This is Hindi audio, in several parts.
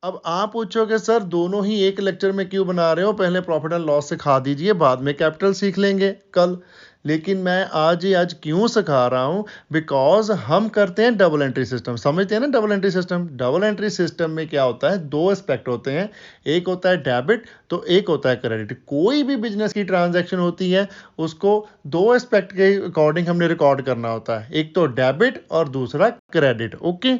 अब आप पूछोगे सर दोनों ही एक लेक्चर में क्यों बना रहे हो, पहले प्रॉफिट एंड लॉस सिखा दीजिए, बाद में कैपिटल सीख लेंगे कल। लेकिन मैं आज क्यों सिखा रहा हूँ, बिकॉज हम करते हैं डबल एंट्री सिस्टम, समझते हैं ना double entry system. Double entry system में क्या होता है, दो एस्पेक्ट होते हैं, एक होता है डेबिट तो एक होता है क्रेडिट। कोई भी बिजनेस की ट्रांजैक्शन होती है उसको दो एस्पेक्ट के अकॉर्डिंग हमने रिकॉर्ड करना होता है, एक तो डेबिट और दूसरा credit. Okay,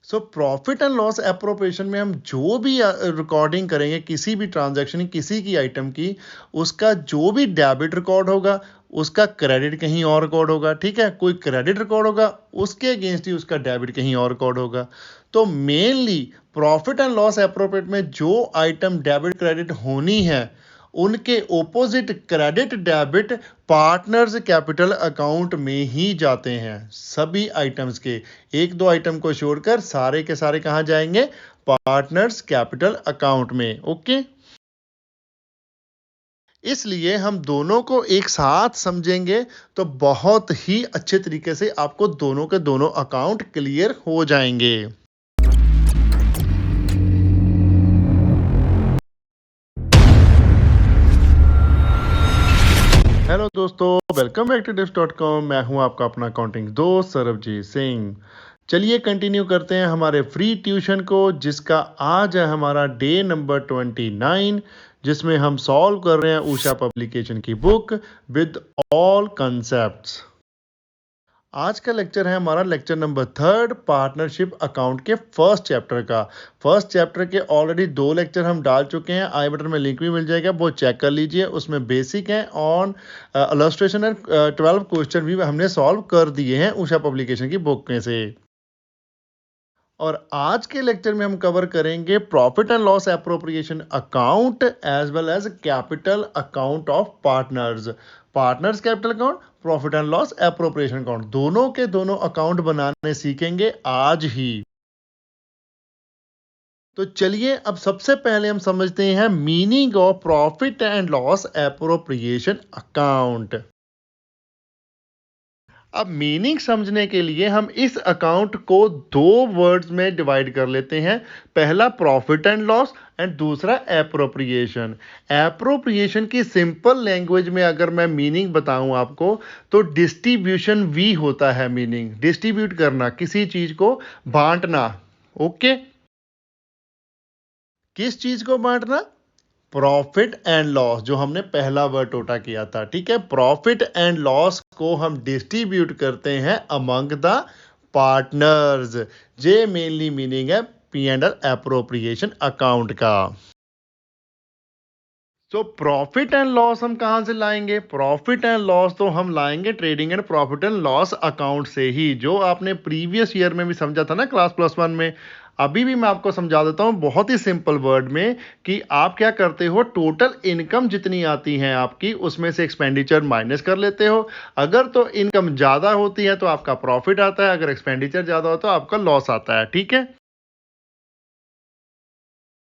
so profit and loss appropriation में हम जो भी रिकॉर्डिंग करेंगे किसी भी ट्रांजैक्शन किसी की आइटम की, उसका जो भी डेबिट रिकॉर्ड होगा उसका क्रेडिट कहीं और रिकॉर्ड होगा। ठीक है, कोई क्रेडिट रिकॉर्ड होगा उसके अगेंस्ट ही उसका डेबिट कहीं और रिकॉर्ड होगा। तो mainly profit and loss appropriate में जो आइटम डेबिट क्रेडिट होनी है उनके opposite credit debit partners capital account में ही जाते हैं। सभी आइटम्स के, एक दो आइटम को छोड़कर सारे के सारे कहां जाएंगे, पार्टनर्स कैपिटल अकाउंट में। ओके, इसलिए हम दोनों को एक साथ समझेंगे तो बहुत ही अच्छे तरीके से आपको दोनों के दोनों अकाउंट क्लियर हो जाएंगे। हेलो दोस्तों, वेलकम बैक टू dips.com। मैं हूं आपका अपना अकाउंटिंग दोस्त सरबजीत सिंह। चलिए कंटिन्यू करते हैं हमारे फ्री ट्यूशन को, जिसका आज है हमारा डे नंबर 29, जिसमें हम सॉल्व कर रहे हैं उषा पब्लिकेशन की बुक विद ऑल कंसेप्ट्स। आज का लेक्चर है हमारा लेक्चर नंबर 3, पार्टनरशिप अकाउंट के फर्स्ट चैप्टर का। फर्स्ट चैप्टर के ऑलरेडी 2 लेक्चर हम डाल चुके हैं, आई बटन में लिंक भी मिल जाएगा, वो चेक कर लीजिए। उसमें बेसिक है ऑन इलस्ट्रेशन एंड 12 क्वेश्चन भी हमने सॉल्व कर दिए हैं उषा पब्लिकेशन की बुक में से। और आज के लेक्चर में हम कवर करेंगे profit and loss appropriation account as well as capital account of partners. Partners capital account, profit and loss appropriation account, दोनों के दोनों अकाउंट बनाने सीखेंगे आज ही। तो चलिए अब सबसे पहले हम समझते हैं meaning of profit and loss appropriation account. अब मीनिंग समझने के लिए हम इस अकाउंट को 2 वर्ड्स में डिवाइड कर लेते हैं। पहला प्रॉफिट एंड लॉस एंड दूसरा एप्रोप्रिएशन। एप्रोप्रिएशन की सिंपल लैंग्वेज में अगर मैं मीनिंग बताऊं आपको, तो डिस्ट्रीब्यूशन वी होता है मीनिंग। डिस्ट्रीब्यूट करना, किसी चीज को बांटना। ओके, किस चीज को बांटना, प्रॉफिट एंड लॉस, जो हमने पहला वर्ड टोटा किया था। ठीक है, प्रॉफिट एंड लॉस को हम डिस्ट्रीब्यूट करते हैं अमंग द पार्टनर्स। जे मेनली मीनिंग है P and L appropriation account का। तो प्रॉफिट एंड लॉस हम कहां से लाएंगे, प्रॉफिट एंड लॉस तो हम लाएंगे trading and profit and loss account से ही, जो आपने प्रीवियस ईयर में भी समझा था ना क्लास +1 में। अभी भी मैं आपको समझा देता हूं बहुत ही सिंपल वर्ड में कि आप क्या करते हो, टोटल इनकम जितनी आती है आपकी उसमें से एक्सपेंडिचर माइनस कर लेते हो। अगर तो इनकम ज्यादा होती है तो आपका प्रॉफिट आता है, अगर एक्सपेंडिचर ज्यादा हो तो आपका लॉस आता है। ठीक है,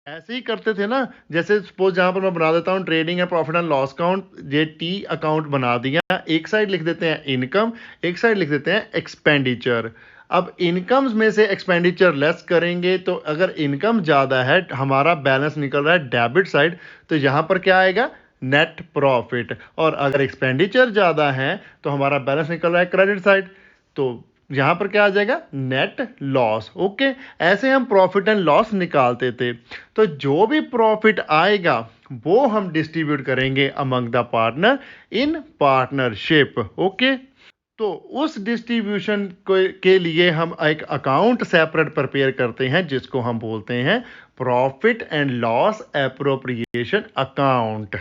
ऐसे ही करते थे ना। जैसे सपोज जहां पर मैं बना देता हूं trading and profit and loss account, ये टी अकाउंट बना दिया, एक साइड लिख देते हैं इनकम, एक साइड लिख देते हैं एक्सपेंडिचर। अब इनकम्स में से एक्सपेंडिचर लेस करेंगे तो अगर इनकम ज्यादा है, हमारा बैलेंस निकल रहा है डेबिट साइड, तो यहां पर क्या आएगा, नेट प्रॉफिट। और अगर एक्सपेंडिचर ज्यादा है तो हमारा बैलेंस निकल रहा है क्रेडिट साइड, तो यहां पर क्या आ जाएगा, नेट लॉस। ओके, ऐसे हम प्रॉफिट एंड लॉस निकालते थे। तो जो भी प्रॉफिट आएगा वो हम डिस्ट्रीब्यूट करेंगे among the partner in partnership. Okay, तो उस डिस्ट्रीब्यूशन के लिए हम एक अकाउंट सेपरेट प्रिपेयर करते हैं, जिसको हम बोलते हैं profit and loss appropriation account.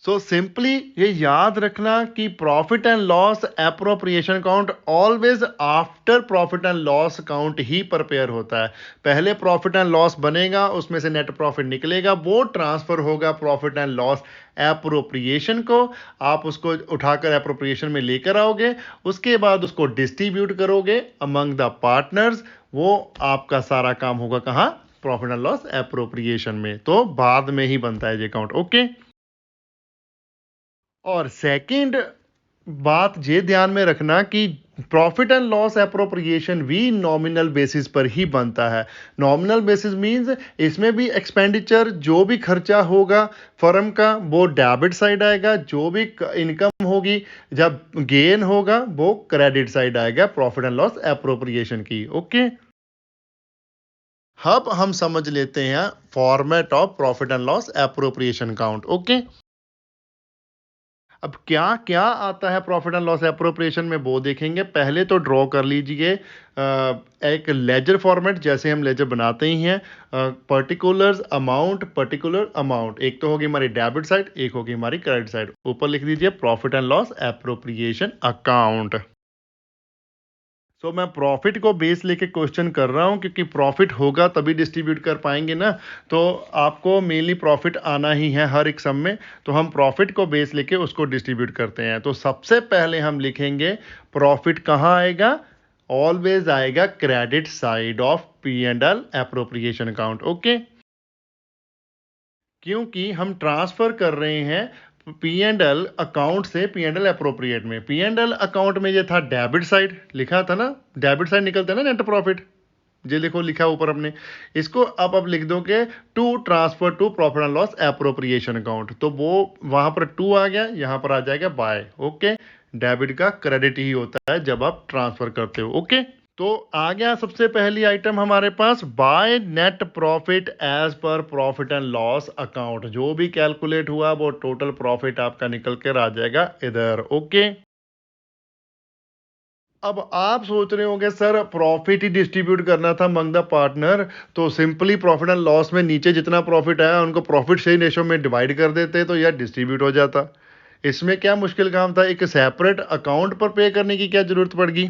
So simply ये याद रखना कि profit and loss appropriation account always after profit and loss account he prepare होता है। पहले प्रॉफिट एंड लॉस बनेगा, उसमें से नेट प्रॉफिट निकलेगा, वो ट्रांसफर होगा प्रॉफिट एंड लॉस एप्रोप्रिएशन को। आप उसको उठाकर एप्रोप्रिएशन में लेकर आओगे, उसके बाद उसको डिस्ट्रीब्यूट करोगे अमंग द पार्टनर्स। वो आपका सारा काम होगा कहाँ, प्रॉफिट एंड लॉस एप्रोप्रिएशन में। तो बाद में ही बनता है ये अकाउंट। ओके, और सेकंड बात ये ध्यान में रखना कि प्रॉफिट एंड लॉस एप्रोप्रिएशन भी नॉमिनल बेसिस पर ही बनता है। नॉमिनल बेसिस मींस इसमें भी एक्सपेंडिचर जो भी खर्चा होगा फर्म का वो डेबिट साइड आएगा, जो भी इनकम होगी जब गेन होगा वो क्रेडिट साइड आएगा प्रॉफिट एंड लॉस एप्रोप्रिएशन की। ओके, अब हम समझ लेते हैं format of profit and loss appropriation account. Okay, अब क्या क्या आता है प्रॉफिट एंड लॉस एप्रोप्रिएशन में वो देखेंगे। पहले तो ड्रॉ कर लीजिए एक लेजर फॉर्मेट, जैसे हम लेजर बनाते ही हैं। पर्टिकुलर अमाउंट, एक तो होगी हमारी डेबिट साइड, एक होगी हमारी क्रेडिट साइड। ऊपर लिख दीजिए profit and loss appropriation account. So मैं प्रॉफिट को बेस लेके क्वेश्चन कर रहा हूं, क्योंकि प्रॉफिट होगा तभी डिस्ट्रीब्यूट कर पाएंगे ना। तो आपको मेनली प्रॉफिट आना ही है हर एक सम में, तो हम प्रॉफिट को बेस लेके उसको डिस्ट्रीब्यूट करते हैं। तो सबसे पहले हम लिखेंगे प्रॉफिट कहाँ आएगा, ऑलवेज आएगा credit side of P and L appropriation account. Okay, क्योंकि हम ट्रांसफर कर रहे हैं पी एंड एल अकाउंट से पी एंड एल अप्रोप्रिएट में। पी एंड एल अकाउंट में ये था डेबिट साइड, लिखा था ना, डेबिट साइड निकलता है ना नेट प्रॉफिट, ये देखो लिखा ऊपर अपने। इसको अब लिख दो कि to transfer to profit and loss appropriation account, तो वो वहां पर टू आ गया, यहां पर आ जाएगा बाय। ओके, डेबिट का क्रेडिट ही होता है जब आप ट्रांसफर करते हो। ओके, तो आ गया सबसे पहली आइटम हमारे पास, by net profit as per profit and loss account. जो भी कैलकुलेट हुआ वो टोटल प्रॉफिट आपका निकल कर आ जाएगा इधर। ओके, अब आप सोच रहे होंगे सर प्रॉफिट ही डिस्ट्रीब्यूट करना था अमंग द पार्टनर, तो सिंपली प्रॉफिट एंड लॉस में नीचे जितना प्रॉफिट आया उनको प्रॉफिट शेयरिंग रेशो में डिवाइड कर देते तो यार डिस्ट्रीब्यूट हो जाता। इसमें क्या मुश्किल काम था, एक सेपरेट अकाउंट पर पे करने की क्या जरूरत पड़ गई।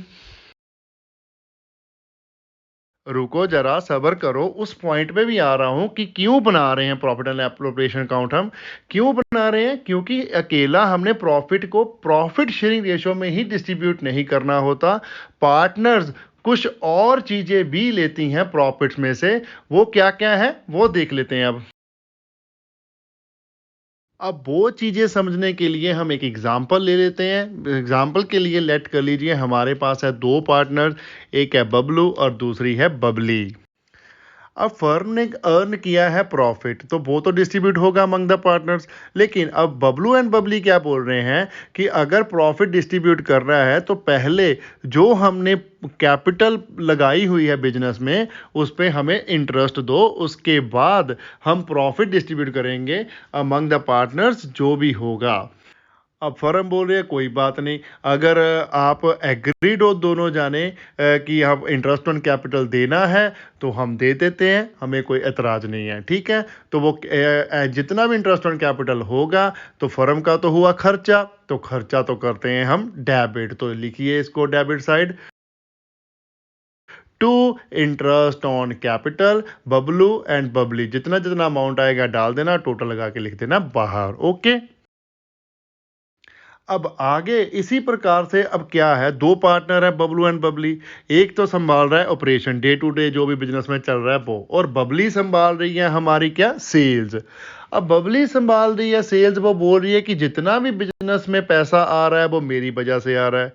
रुको जरा सबर करो, उस पॉइंट पे भी आ रहा हूं कि क्यों बना रहे हैं प्रॉफिट एंड एप्रोप्रिएशन अकाउंट। हम क्यों बना रहे हैं, क्योंकि अकेला हमने प्रॉफिट को प्रॉफिट शेयरिंग रेशो में ही डिस्ट्रीब्यूट नहीं करना होता। पार्टनर्स कुछ और चीजें भी लेती हैं प्रॉफिट्स में से, वो क्या क्या है वो देख लेते हैं अब। अब वो चीजें समझने के लिए हम एक एग्जाम्पल ले लेते हैं। एग्जाम्पल के लिए लेट कर लीजिए हमारे पास है दो पार्टनर, एक है बबलू और दूसरी है बबली। अब फर्म ने अर्न किया है प्रॉफिट, तो वो तो डिस्ट्रीब्यूट होगा अमंग द पार्टनर्स। लेकिन अब बबलू एंड बबली क्या बोल रहे हैं कि अगर प्रॉफिट डिस्ट्रीब्यूट कर रहा है तो पहले जो हमने कैपिटल लगाई हुई है बिजनेस में उस पे हमें इंटरेस्ट दो, उसके बाद हम प्रॉफिट डिस्ट्रीब्यूट करेंगे अमंग द पार्टनर्स जो भी होगा। अब फर्म बोल रही है कोई बात नहीं, अगर आप एग्रीड हो दोनों जाने कि हम इंटरेस्ट ऑन कैपिटल देना है तो हम दे देते हैं, हमें कोई एतराज नहीं है। ठीक है, तो वो जितना भी इंटरेस्ट ऑन कैपिटल होगा तो फर्म का तो हुआ खर्चा, तो खर्चा तो करते हैं हम डेबिट, तो लिखिए इसको debit side to interest on capital Bablu and Babli. जितना जितना अमाउंट आएगा डाल देना, टोटल लगा के लिख देना बाहर। ओके, अब आगे इसी प्रकार से अब क्या है, दो पार्टनर है बबलू एंड बबली। एक तो संभाल रहा है ऑपरेशन, डे टू डे जो भी बिजनेस में चल रहा है वो, और बबली संभाल रही है हमारी क्या, सेल्स। अब बबली संभाल रही है सेल्स, वो बोल रही है कि जितना भी बिजनेस में पैसा आ रहा है वो मेरी वजह से आ रहा है,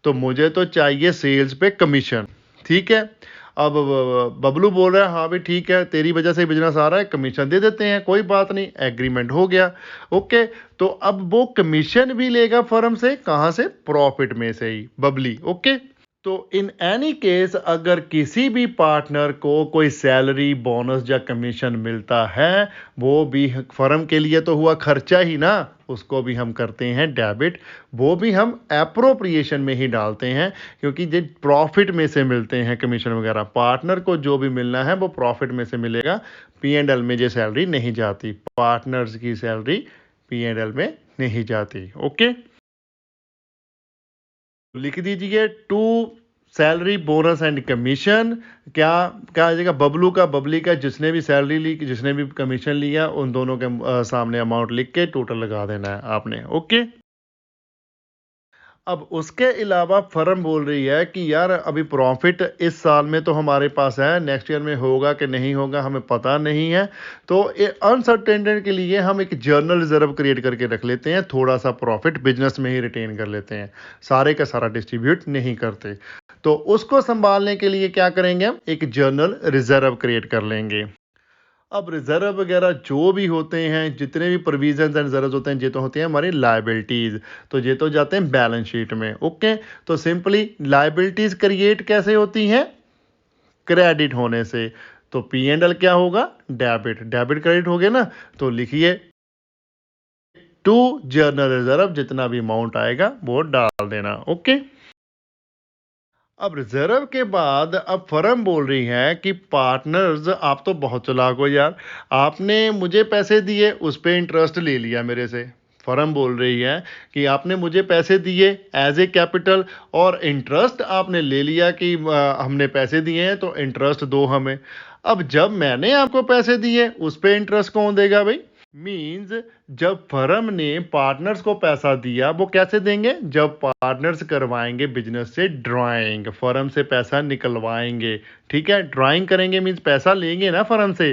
तो मुझे तो चाहिए सेल्स पे कमीशन। ठीक है, अब बबलू बोल रहा है हाँ भी ठीक है, तेरी वजह से बिजनेस आ रहा है, कमीशन दे देते हैं, कोई बात नहीं, एग्रीमेंट हो गया। ओके, तो अब वो कमीशन भी लेगा फर्म से, कहां से, प्रॉफिट में से ही, बबली। ओके, तो इन एनी केस अगर किसी भी पार्टनर को कोई सैलरी बोनस या कमीशन मिलता है, वो भी फर्म के लिए तो हुआ खर्चा ही ना, उसको भी हम करते हैं डेबिट, वो भी हम एप्रोप्रिएशन में ही डालते हैं, क्योंकि जो प्रॉफिट में से मिलते हैं कमीशन वगैरह, पार्टनर को जो भी मिलना है वो प्रॉफिट में से मिलेगा। पी एंड एल में ये सैलरी नहीं जाती, पार्टनर्स की सैलरी पी एंड एल में नहीं जाती। ओके, लिख दीजिए to salary bonus and commission. क्या क्या आ जाएगा, बबलू का बबली का, जिसने भी सैलरी ली जिसने भी कमीशन लिया उन दोनों के सामने अमाउंट लिख के टोटल लगा देना है आपने। ओके, अब उसके अलावा फर्म बोल रही है कि यार अभी प्रॉफिट इस साल में तो हमारे पास है, नेक्स्ट ईयर में होगा कि नहीं होगा हमें पता नहीं है। तो अनसर्टेनिटी के लिए हम एक जर्नल रिजर्व क्रिएट करके रख लेते हैं, थोड़ा सा प्रॉफिट बिजनेस में ही रिटेन कर लेते हैं, सारे का सारा डिस्ट्रीब्यूट नहीं करते। तो उसको संभालने के लिए क्या करेंगे, हम एक जर्नल रिजर्व क्रिएट कर लेंगे। अब रिजर्व वगैरह जो भी होते हैं, जितने भी प्रोविजंस एंड रिजर्व होते हैं, ये तो होते हैं हमारी लाइबिलिटीज, तो ये तो जाते हैं बैलेंस शीट में। ओके, तो सिंपली लाइबिलिटीज क्रिएट कैसे होती हैं, क्रेडिट होने से। तो पी एंड एल क्या होगा, डेबिट, डेबिट क्रेडिट हो गया ना। तो लिखिए टू जर्नल रिजर्व, जितना भी अमाउंट आएगा वो डाल देना। ओके, अब रिजर्व के बाद अब फर्म बोल रही है कि पार्टनर्स आप तो बहुत चालाक हो यार, आपने मुझे पैसे दिए उस पे इंटरेस्ट ले लिया मेरे से। फर्म बोल रही है कि आपने मुझे पैसे दिए एज ए कैपिटल और इंटरेस्ट आपने ले लिया कि हमने पैसे दिए हैं तो इंटरेस्ट दो हमें। अब जब मैंने आपको पैसे दिए उस पे इंटरेस्ट कौन देगा भाई, मीन्स जब फर्म ने पार्टनर्स को पैसा दिया वो कैसे देंगे, जब पार्टनर्स करवाएंगे बिजनेस से ड्राइंग, फर्म से पैसा निकलवाएंगे। ठीक है, ड्राइंग करेंगे मीन्स पैसा लेंगे ना फर्म से,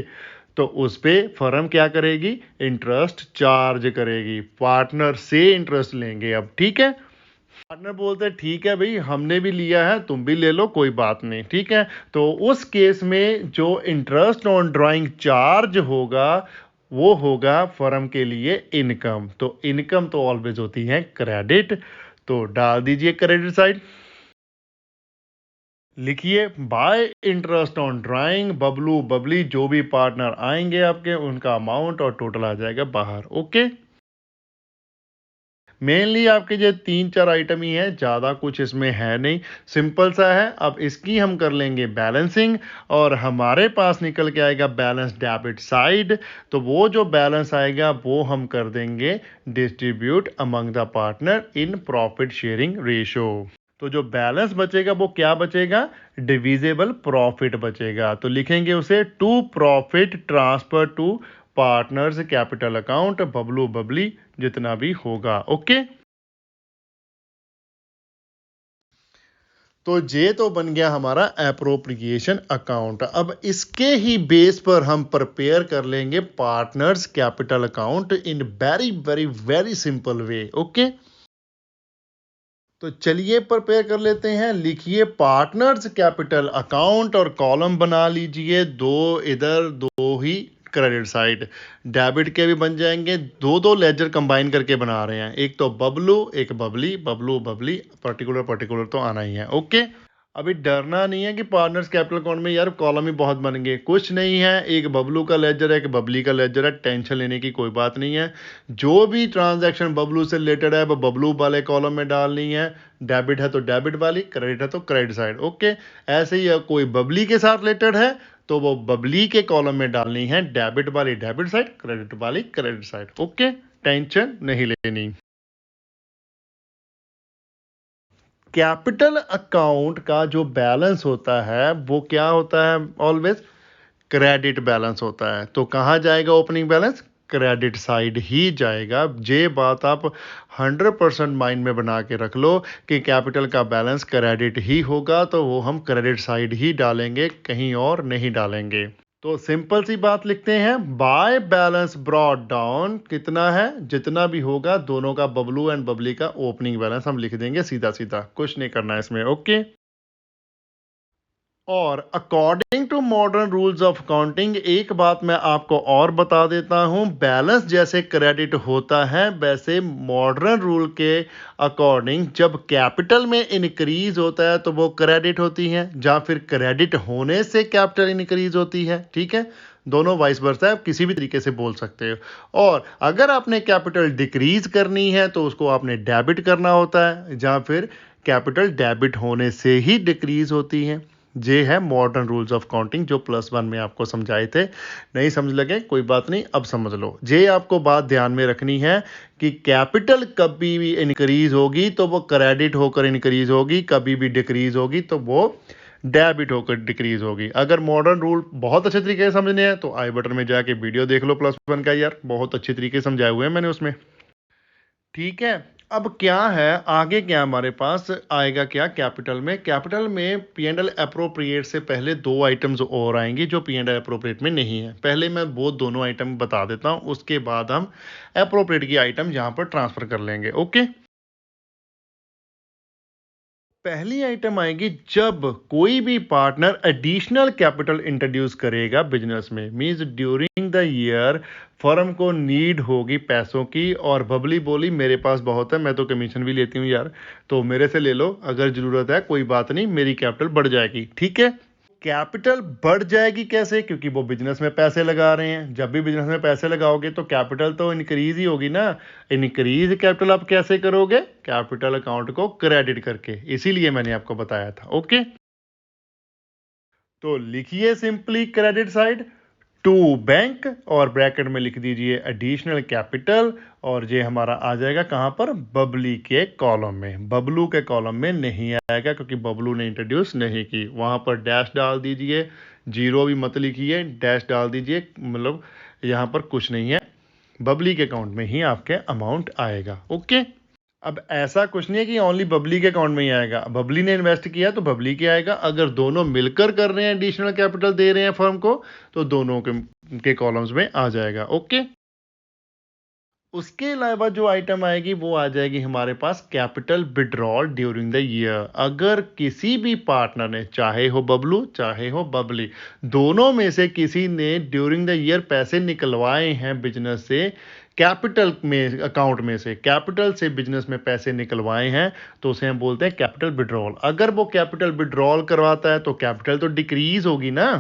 तो उस पे फर्म क्या करेगी, इंटरेस्ट चार्ज करेगी, पार्टनर से इंटरेस्ट लेंगे। अब ठीक है, पार्टनर बोलते हैं ठीक है भाई हमने भी लिया है तुम भी ले लो कोई बात नहीं। ठीक है, तो उस केस में जो इंटरेस्ट ऑन ड्राइंग चार्ज होगा वो होगा फर्म के लिए इनकम। तो इनकम तो ऑलवेज होती है क्रेडिट, तो डाल दीजिए क्रेडिट साइड। लिखिए bye interest on drawing Bablu Babli, जो भी पार्टनर आएंगे आपके उनका अमाउंट और टोटल आ जाएगा बाहर। ओके, मेनली आपके ये 3-4 आइटम ही है, ज़्यादा कुछ इसमें है नहीं, सिंपल सा है। अब इसकी हम कर लेंगे बैलेंसिंग और हमारे पास निकल के आएगा बैलेंस डेबिट साइड। तो वो जो बैलेंस आएगा वो हम कर देंगे distribute among the partner in profit sharing ratio. तो जो बैलेंस बचेगा वो क्या बचेगा, डिविजिबल प्रॉफिट बचेगा। तो लिखेंगे उसे to profit transfer to partners capital account Bablu Babli, जितना भी होगा। ओके, तो ये तो बन गया हमारा एप्रोप्रिएशन अकाउंट। अब इसके ही बेस पर हम प्रिपेयर कर लेंगे partners capital account in very very very simple way. Okay, तो चलिए प्रिपेयर कर लेते हैं। लिखिए पार्टनर्स कैपिटल अकाउंट और कॉलम बना लीजिए, दो इधर दो ही क्रेडिट साइड। डेबिट के भी बन जाएंगे, दो दो लेजर कंबाइन करके बना रहे हैं, एक तो बबलू एक बबली, बबलू बबली, पर्टिकुलर पर्टिकुलर तो आना ही है। ओके, अभी डरना नहीं है कि पार्टनर्स कैपिटल अकाउंट में यार कॉलम ही बहुत बन गए, कुछ नहीं है, एक बबलू का लेजर है एक बबली का लेजर है, टेंशन लेने की कोई बात नहीं है। जो भी ट्रांजैक्शन बबलू से रिलेटेड है वो बबलू वाले कॉलम में डालनी है, डेबिट है तो डेबिट वाली, क्रेडिट है तो क्रेडिट साइड। ओके, ऐसे ही कोई बबली के साथ रिलेटेड है तो वो बबली के कॉलम में डालनी है, डेबिट वाली डेबिट साइड, क्रेडिट वाली क्रेडिट साइड। ओके, टेंशन नहीं लेनी। कैपिटल अकाउंट का जो बैलेंस होता है वो क्या होता है, ऑलवेज क्रेडिट बैलेंस होता है। तो कहाँ जाएगा ओपनिंग बैलेंस, क्रेडिट साइड ही जाएगा। ये बात आप 100% माइंड में बना के रख लो कि कैपिटल का बैलेंस क्रेडिट ही होगा, तो वो हम क्रेडिट साइड ही डालेंगे, कहीं और नहीं डालेंगे। तो सिंपल सी बात लिखते हैं, बाय बैलेंस ब्रॉट डाउन कितना है, जितना भी होगा दोनों का बबलू एंड बबली का ओपनिंग बैलेंस हम लिख देंगे सीधा सीधा, कुछ नहीं करना है इसमें। ओके, और according to modern rules of accounting एक बात मैं आपको और बता देता हूं, बैलेंस जैसे क्रेडिट होता है वैसे मॉडर्न रूल के अकॉर्डिंग जब कैपिटल में इंक्रीज होता है तो वो क्रेडिट होती है, या फिर क्रेडिट होने से कैपिटल इंक्रीज होती है। ठीक है, दोनों वाइस वर्सा है, आप किसी भी तरीके से बोल सकते हो। और अगर आपने कैपिटल डिक्रीज करनी है तो उसको आपने डेबिट करना होता है, या फिर कैपिटल डेबिट होने से ही डिक्रीज होती है। ये है मॉडर्न रूल्स ऑफ काउंटिंग जो +1 में आपको समझाए थे, नहीं समझ लगे कोई बात नहीं, अब समझ लो। ये आपको बात ध्यान में रखनी है कि कैपिटल कभी भी इंक्रीज होगी तो वो क्रेडिट होकर इंक्रीज होगी, कभी भी डिक्रीज होगी तो वो डेबिट होकर डिक्रीज होगी। अगर मॉडर्न रूल बहुत अच्छे तरीके से समझने हैं तो आई बटन में जाके वीडियो देख लो +1 का, यार बहुत अच्छे तरीके से समझाए हुए हैं मैंने उसमें। ठीक है, अब क्या है आगे, क्या हमारे पास आएगा, क्या कैपिटल में पी एंड एल अप्रोप्रिएट से पहले दो आइटम्स और आएंगी जो पी एंड एल अप्रोप्रिएट में नहीं है। पहले मैं वो दोनों आइटम बता देता हूं, उसके बाद हम अप्रोप्रिएट की आइटम यहां पर ट्रांसफर कर लेंगे। ओके, पहली आइटम आएगी जब कोई भी पार्टनर एडिशनल कैपिटल इंट्रोड्यूस करेगा बिजनेस में, means during the year firm को नीड होगी पैसों की, और बबली बोली मेरे पास बहुत है, मैं तो कमीशन भी लेती हूँ यार, तो मेरे से ले लो, अगर जरूरत है कोई बात नहीं, मेरी कैपिटल बढ़ जाएगी। ठीक है, कैपिटल बढ़ जाएगी कैसे? क्योंकि वो बिजनेस में पैसे लगा रहे हैं। जब भी बिजनेस में पैसे लगाओगे तो कैपिटल तो इंक्रीज ही होगी ना। इंक्रीज कैपिटल आप कैसे करोगे? कैपिटल अकाउंट को क्रेडिट करके, इसीलिए मैंने आपको बताया था। ओके, तो लिखिए simply credit side to bank, और ब्रैकेट में लिख दीजिए एडिशनल कैपिटल, और ये हमारा आ जाएगा कहां पर? बबली के कॉलम में। बबलू के कॉलम में नहीं आएगा क्योंकि बबलू ने इंट्रोड्यूस नहीं की। वहां पर डैश डाल दीजिए, जीरो भी मत लिखिए, डैश डाल दीजिए, मतलब यहां पर कुछ नहीं है, बबली के अकाउंट में ही आपके अमाउंट आएगा। ओके, अब ऐसा कुछ नहीं है कि ओनली बबली के अकाउंट में ही आएगा। बबली ने इन्वेस्ट किया तो बबली के आएगा, अगर दोनों मिलकर कर रहे हैं, एडिशनल कैपिटल दे रहे हैं फर्म को, तो दोनों के कॉलम्स में आ जाएगा। ओके, उसके अलावा जो आइटम आएगी वो आ जाएगी हमारे पास capital withdrawal during the year. अगर किसी भी पार्टनर ने, चाहे हो बबलू चाहे हो बबली, दोनों में से किसी ने ड्यूरिंग द ईयर पैसे निकलवाए हैं बिजनेस से, कैपिटल में अकाउंट में से, कैपिटल से बिजनेस में पैसे निकलवाए हैं, तो उसे हम बोलते हैं कैपिटल विड्रॉल। अगर वो कैपिटल विड्रॉल करवाता है तो कैपिटल तो डिक्रीज होगी ना,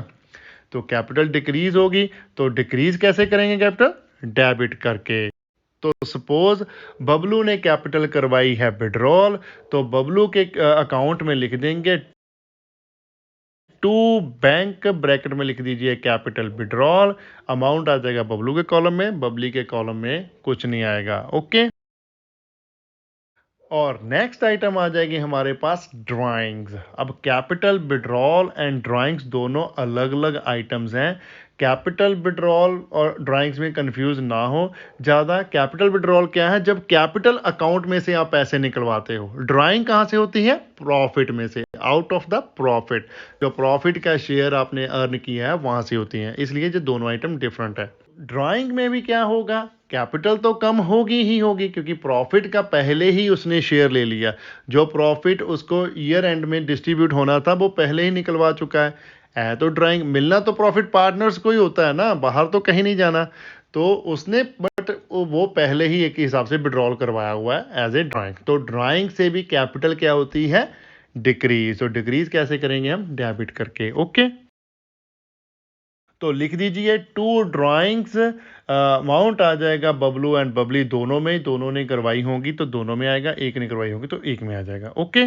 तो कैपिटल डिक्रीज होगी, तो डिक्रीज कैसे करेंगे? कैपिटल डेबिट करके। तो सपोज बबलू ने कैपिटल करवाई है विड्रॉल, तो बबलू के अकाउंट में लिख देंगे टू बैंक, ब्रैकेट में लिख दीजिए कैपिटल विड्रॉल, अमाउंट आ जाएगा बबलू के कॉलम में, बबली के कॉलम में कुछ नहीं आएगा। ओके, और नेक्स्ट आइटम आ जाएगी हमारे पास ड्राइंग्स। अब कैपिटल विड्रॉल एंड ड्राइंग्स दोनों अलग अलग आइटम्स हैं। कैपिटल विड्रॉल और ड्राइंग्स में कंफ्यूज ना हो ज़्यादा। कैपिटल विड्रॉल क्या है? जब कैपिटल अकाउंट में से आप पैसे निकलवाते हो। ड्राइंग कहाँ से होती है? प्रॉफिट में से, आउट ऑफ द प्रॉफिट, जो प्रॉफिट का शेयर आपने अर्न किया है वहां से होती है, इसलिए ये दोनों आइटम डिफरेंट है। ड्राइंग में भी क्या होगा? कैपिटल तो कम होगी ही होगी, क्योंकि प्रॉफिट का पहले ही उसने शेयर ले लिया। जो प्रॉफिट उसको ईयर एंड में डिस्ट्रीब्यूट होना था वो पहले ही निकलवा चुका है। तो ड्राइंग मिलना तो प्रॉफिट पार्टनर्स को ही होता है ना, बाहर तो कहीं नहीं जाना, तो उसने बट वो पहले ही एक हिसाब से विड्रॉल करवाया हुआ है एज ए ड्राइंग। तो ड्राइंग से भी कैपिटल क्या होती है? डिक्रीज। तो डिक्रीज कैसे करेंगे हम? डेबिट करके। ओके, तो लिख दीजिए टू ड्राइंग्स, अमाउंट आ जाएगा बबलू एंड बबली दोनों में, दोनों ने करवाई होंगी तो दोनों में आएगा, एक ने करवाई होगी तो एक में आ जाएगा। ओके,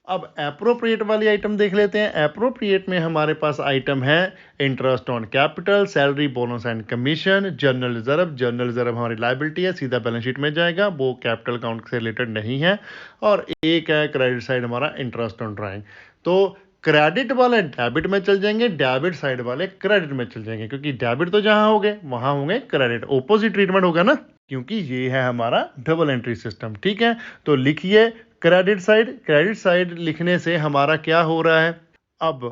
अब एप्रोप्रिएट वाली आइटम देख लेते हैं। एप्रोप्रिएट में हमारे पास आइटम है interest on capital, salary, bonus and commission, journal reserve. Journal reserve हमारी लायबिलिटी है, सीधा बैलेंस शीट में जाएगा, वो कैपिटल अकाउंट से रिलेटेड नहीं है। और एक है क्रेडिट साइड हमारा इंटरेस्ट ऑन ड्राइंग। तो क्रेडिट वाले डेबिट में चल जाएंगे, डेबिट साइड वाले क्रेडिट में चल जाएंगे, क्योंकि डेबिट तो जहां होंगे वहां होंगे क्रेडिट, ओपोजिट ट्रीटमेंट होगा ना, क्योंकि ये है हमारा डबल एंट्री सिस्टम। ठीक है, तो लिखिए क्रेडिट साइड। क्रेडिट साइड लिखने से हमारा क्या हो रहा है? अब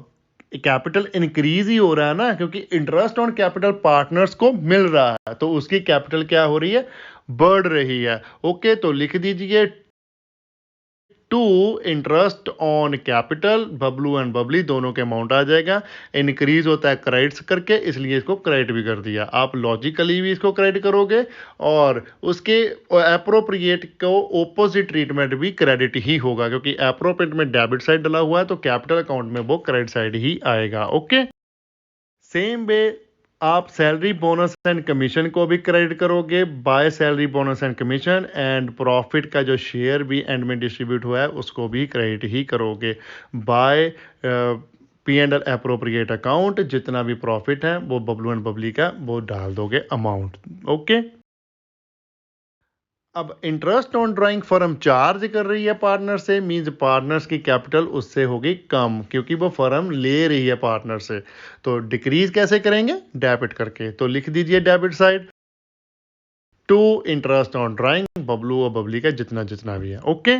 कैपिटल इंक्रीज ही हो रहा है ना, क्योंकि इंटरेस्ट ऑन कैपिटल पार्टनर्स को मिल रहा है, तो उसकी कैपिटल क्या हो रही है? बढ़ रही है। ओके, तो लिख दीजिए to interest on capital, Bablu and Babli दोनों के अमाउंट आ जाएगा। इंक्रीज होता है क्रेडिट्स करके, इसलिए इसको क्रेडिट भी कर दिया। आप लॉजिकली भी इसको क्रेडिट करोगे, और उसके एप्रोप्रिएट को ओपोजिट ट्रीटमेंट भी क्रेडिट ही होगा, क्योंकि एप्रोप्रिएट में डेबिट साइड डला हुआ है, तो कैपिटल अकाउंट में वो क्रेडिट साइड ही आएगा। ओके, सेम वे आप सैलरी, बोनस एंड कमीशन को भी क्रेडिट करोगे by salary, bonus and commission, and profit का जो शेयर भी एंड में डिस्ट्रीब्यूट हुआ है उसको भी क्रेडिट ही करोगे by P and L appropriate account. जितना भी प्रॉफिट है वो बबलू एंड बबली का वो डाल दोगे अमाउंट। ओके, अब interest on drawing firm charge कर रही है पार्टनर से, मींस पार्टनर्स की कैपिटल उससे होगी कम, क्योंकि वो फर्म ले रही है पार्टनर से। तो डिक्रीज कैसे करेंगे? डेबिट करके। तो लिख दीजिए debit side to interest on drawing Bablu और बबली का जितना जितना भी है। ओके,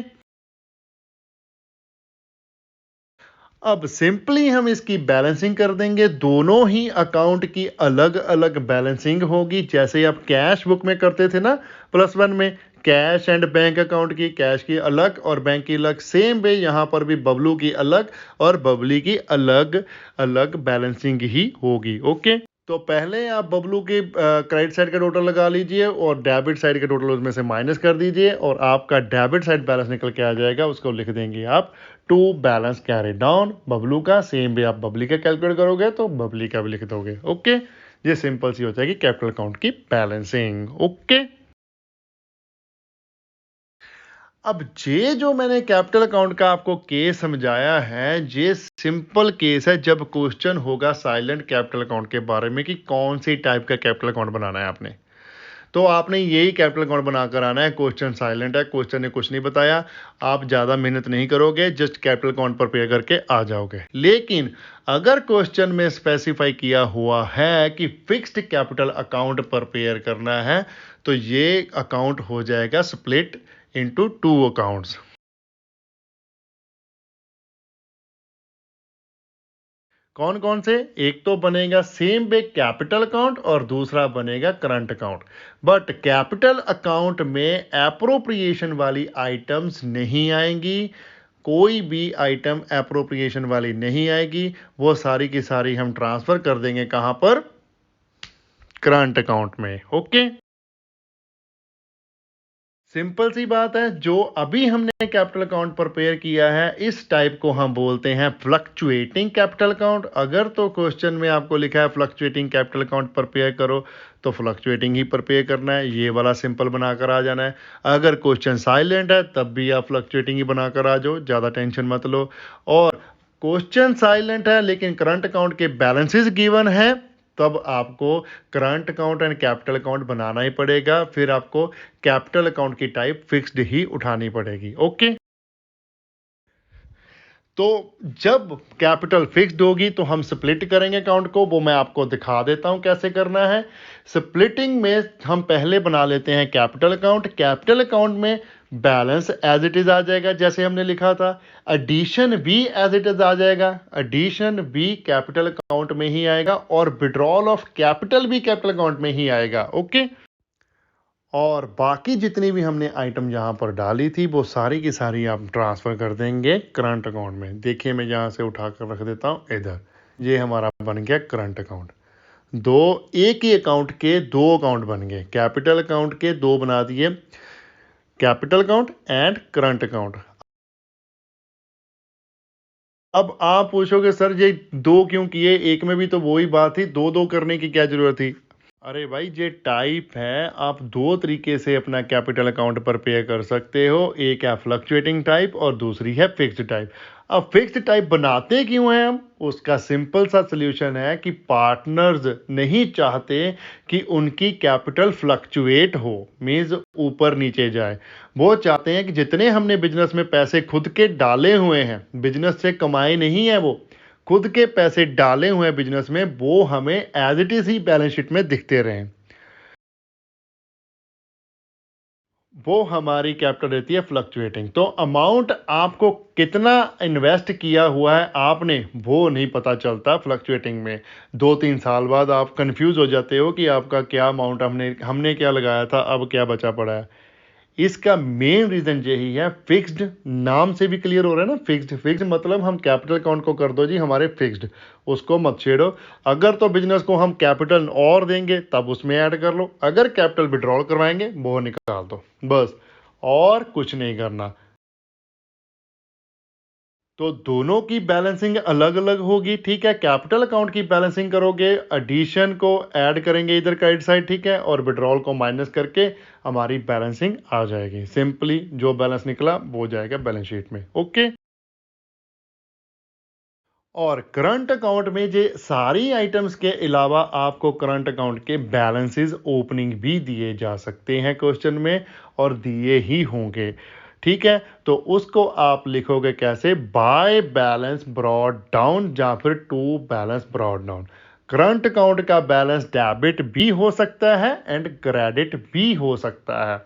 अब सिंपली हम इसकी बैलेंसिंग कर देंगे। दोनों ही अकाउंट की अलग अलग बैलेंसिंग होगी, जैसे आप कैश बुक में करते थे ना +1 में, कैश एंड बैंक अकाउंट की, कैश की अलग और बैंक की अलग। सेम वे यहाँ पर भी बबलू की अलग और बबली की अलग अलग बैलेंसिंग ही होगी। ओके, तो पहले आप बबलू के क्रेडिट साइड का टोटल लगा लीजिए और डेबिट साइड का टोटल उसमें से माइनस कर दीजिए और आपका डेबिट साइड बैलेंस निकल के आ जाएगा। उसको लिख देंगे आप to balance carry down Bablu का। सेम भी आप बबली का कैलकुलेट करोगे तो बबली का भी लिख दोगे। ओके, ये सिंपल सी हो जाएगी कैपिटल अकाउंट की बैलेंसिंग। ओके, अब ये जो मैंने कैपिटल अकाउंट का आपको केस समझाया है, ये सिंपल केस है जब क्वेश्चन होगा साइलेंट कैपिटल अकाउंट के बारे में कि कौन सी टाइप का कैपिटल अकाउंट बनाना है आपने। तो आपने यही कैपिटल अकाउंट बनाकर आना है। क्वेश्चन साइलेंट है, क्वेश्चन ने कुछ नहीं बताया, आप ज़्यादा मेहनत नहीं करोगे, जस्ट कैपिटल अकाउंट प्रिपेयर करके आ जाओगे। लेकिन अगर क्वेश्चन में स्पेसिफाई किया हुआ है कि फिक्स्ड कैपिटल अकाउंट प्रिपेयर करना है, तो ये अकाउंट हो जाएगा स्प्लिट इनटू 2 अकाउंट्स। कौन कौन से? एक तो बनेगा सेम वे कैपिटल अकाउंट और दूसरा बनेगा current account. But capital account में एप्रोप्रिएशन वाली आइटम्स नहीं आएंगी, कोई भी आइटम एप्रोप्रिएशन वाली नहीं आएगी। वो सारी की सारी हम ट्रांसफर कर देंगे कहां पर? करंट अकाउंट में। ओके, सिंपल सी बात है। जो अभी हमने कैपिटल अकाउंट प्रिपेयर किया है, इस टाइप को हम बोलते हैं फ्लक्चुएटिंग कैपिटल अकाउंट। अगर तो क्वेश्चन में आपको लिखा है फ्लक्चुएटिंग कैपिटल अकाउंट प्रिपेयर करो, तो फ्लक्चुएटिंग ही प्रिपेयर करना है, ये वाला सिंपल बनाकर आ जाना है। अगर क्वेश्चन साइलेंट है तब भी आप फ्लक्चुएटिंग ही बनाकर आ जाओ, ज़्यादा टेंशन मत लो। और क्वेश्चन साइलेंट है लेकिन करंट अकाउंट के बैलेंसेस गिवन है, तब आपको current account and capital account बनाना ही पड़ेगा। फिर आपको कैपिटल अकाउंट की टाइप फिक्स्ड ही उठानी पड़ेगी। ओके, तो जब कैपिटल फिक्स्ड होगी तो हम स्प्लिट करेंगे अकाउंट को, वो मैं आपको दिखा देता हूं कैसे करना है। स्प्लिटिंग में हम पहले बना लेते हैं कैपिटल अकाउंट। कैपिटल अकाउंट में बैलेंस एज इट इज आ जाएगा जैसे हमने लिखा था, एडिशन भी एज इट इज आ जाएगा, एडिशन भी कैपिटल अकाउंट में ही आएगा और विड्रॉल ऑफ कैपिटल भी कैपिटल अकाउंट में ही आएगा। ओके, और बाकी जितनी भी हमने आइटम यहाँ पर डाली थी वो सारी की सारी आप ट्रांसफ़र कर देंगे करंट अकाउंट में। देखिए मैं यहाँ से उठा कर रख देता हूँ इधर, ये हमारा बन गया करंट अकाउंट। दो एक ही अकाउंट के दो अकाउंट बन गए, कैपिटल अकाउंट के दो बना दिए, capital account and current account. अब आप पूछोगे सर ये दो क्यों किए, एक में भी तो वही बात थी, दो दो करने की क्या जरूरत थी? अरे भाई ये टाइप है, आप दो तरीके से अपना कैपिटल अकाउंट पर पे कर सकते हो। एक है फ्लक्चुएटिंग टाइप और दूसरी है फिक्स्ड टाइप। अब फिक्स्ड टाइप बनाते क्यों हैं हम? उसका सिंपल सा सल्यूशन है कि पार्टनर्स नहीं चाहते कि उनकी कैपिटल फ्लक्चुएट हो, मीन्स ऊपर नीचे जाए। वो चाहते हैं कि जितने हमने बिजनेस में पैसे खुद के डाले हुए हैं, बिजनेस से कमाए नहीं है, वो खुद के पैसे डाले हुए हैं बिजनेस में, वो हमें एज इट इज ही बैलेंस शीट में दिखते रहें। वो हमारी कैपिटल रहती है फ्लक्चुएटिंग। तो अमाउंट आपको कितना इन्वेस्ट किया हुआ है आपने, वो नहीं पता चलता फ्लक्चुएटिंग में। 2-3 साल बाद आप कंफ्यूज हो जाते हो कि आपका क्या अमाउंट हमने हमने क्या लगाया था, अब क्या बचा पड़ा है। इसका मेन रीजन यही है, फिक्स्ड नाम से भी क्लियर हो रहा है ना, फिक्स्ड। फिक्स्ड मतलब हम कैपिटल अकाउंट को कर दो जी हमारे फिक्स्ड, उसको मत छेड़ो। अगर तो बिजनेस को हम कैपिटल और देंगे तब उसमें ऐड कर लो, अगर कैपिटल विड्रॉल करवाएंगे वो निकाल दो, बस, और कुछ नहीं करना। तो दोनों की बैलेंसिंग अलग अलग होगी, ठीक है। कैपिटल अकाउंट की बैलेंसिंग करोगे, एडिशन को ऐड करेंगे इधर क्रेडिट साइड, ठीक है, और विड्रॉल को माइनस करके हमारी बैलेंसिंग आ जाएगी। सिंपली जो बैलेंस निकला वो जाएगा बैलेंस शीट में। ओके, और करंट अकाउंट में जे सारी आइटम्स के अलावा आपको करंट अकाउंट के बैलेंसेस ओपनिंग भी दिए जा सकते हैं क्वेश्चन में, और दिए ही होंगे, ठीक है। तो उसको आप लिखोगे कैसे? बाय बैलेंस ब्रॉड डाउन या फिर to balance brought down. Current account का बैलेंस डेबिट भी हो सकता है एंड क्रेडिट भी हो सकता है।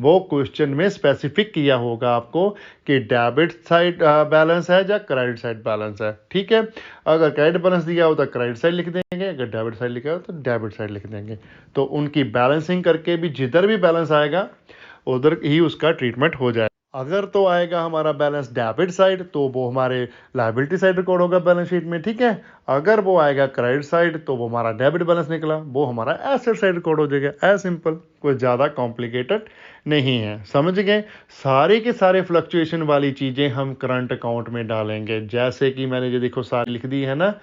वो क्वेश्चन में स्पेसिफिक किया होगा आपको कि डेबिट साइड बैलेंस है या क्रेडिट साइड बैलेंस है। ठीक है, अगर क्रेडिट बैलेंस दिया हो तो क्रेडिट साइड लिख देंगे, अगर डेबिट साइड लिखा हो तो डेबिट साइड लिख देंगे। तो उनकी बैलेंसिंग करके भी जिधर भी बैलेंस आएगा उधर ही उसका ट्रीटमेंट हो जाए। अगर तो आएगा हमारा बैलेंस डेबिट साइड तो वो हमारे लायबिलिटी साइड रिकॉर्ड होगा बैलेंस शीट में। ठीक है, अगर वो आएगा क्रेडिट साइड तो वो हमारा डेबिट बैलेंस निकला, वो हमारा एसेट साइड रिकॉर्ड हो जाएगा। एज सिंपल, कोई ज़्यादा कॉम्प्लिकेटेड नहीं है। समझ गए? सारे के सारे फ्लक्चुएशन वाली चीज़ें हम करंट अकाउंट में डालेंगे, जैसे कि मैंने जो देखो सारी लिख दी है ना,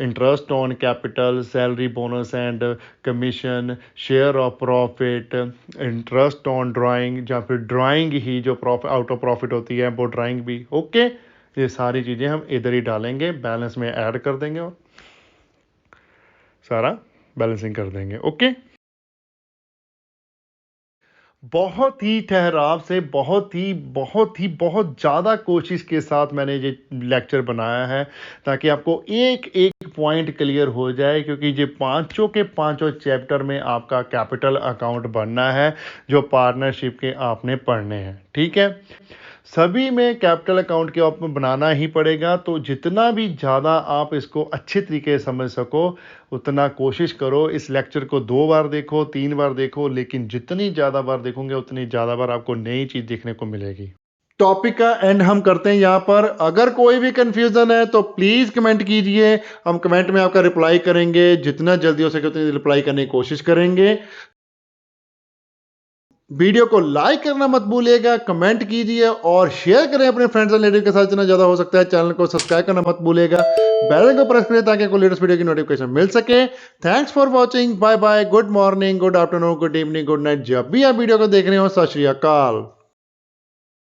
interest on capital, salary, bonus and commission, share of profit, interest on drawing, या फिर ड्राइंग ही जो प्रॉफिट आउट ऑफ प्रॉफिट होती है वो ड्राइंग भी। ओके, ये सारी चीज़ें हम इधर ही डालेंगे, बैलेंस में ऐड कर देंगे और सारा बैलेंसिंग कर देंगे। ओके, बहुत ही ठहराव से, बहुत ज़्यादा कोशिश के साथ मैंने ये लेक्चर बनाया है ताकि आपको एक एक पॉइंट क्लियर हो जाए, क्योंकि ये पांचों के पांचों चैप्टर में आपका कैपिटल अकाउंट बनना है जो पार्टनरशिप के आपने पढ़ने हैं। ठीक है, सभी में कैपिटल अकाउंट के आप बनाना ही पड़ेगा। तो जितना भी ज़्यादा आप इसको अच्छे तरीके से समझ सको उतना कोशिश करो। इस लेक्चर को 2 बार देखो, 3 बार देखो, लेकिन जितनी ज़्यादा बार देखोगे उतनी ज़्यादा बार आपको नई चीज़ देखने को मिलेगी। टॉपिक का एंड हम करते हैं यहाँ पर। अगर कोई भी कंफ्यूजन है तो प्लीज़ कमेंट कीजिए, हम कमेंट में आपका रिप्लाई करेंगे। जितना जल्दी हो सके उतनी रिप्लाई करने की कोशिश करेंगे। वीडियो को लाइक करना मत भूलिएगा, कमेंट कीजिए और शेयर करें अपने फ्रेंड्स एंड रिलेटिव के साथ जितना ज़्यादा हो सकता है। चैनल को सब्सक्राइब करना मत भूलिएगा, बेल आइकन को प्रेस करें ताकि आपको लेटेस्ट वीडियो की नोटिफिकेशन मिल सके। Thanks for watching, bye bye, good morning, good afternoon, good evening, good night. जब भी आप वीडियो को देख रहे हो, सत श्री अकाल।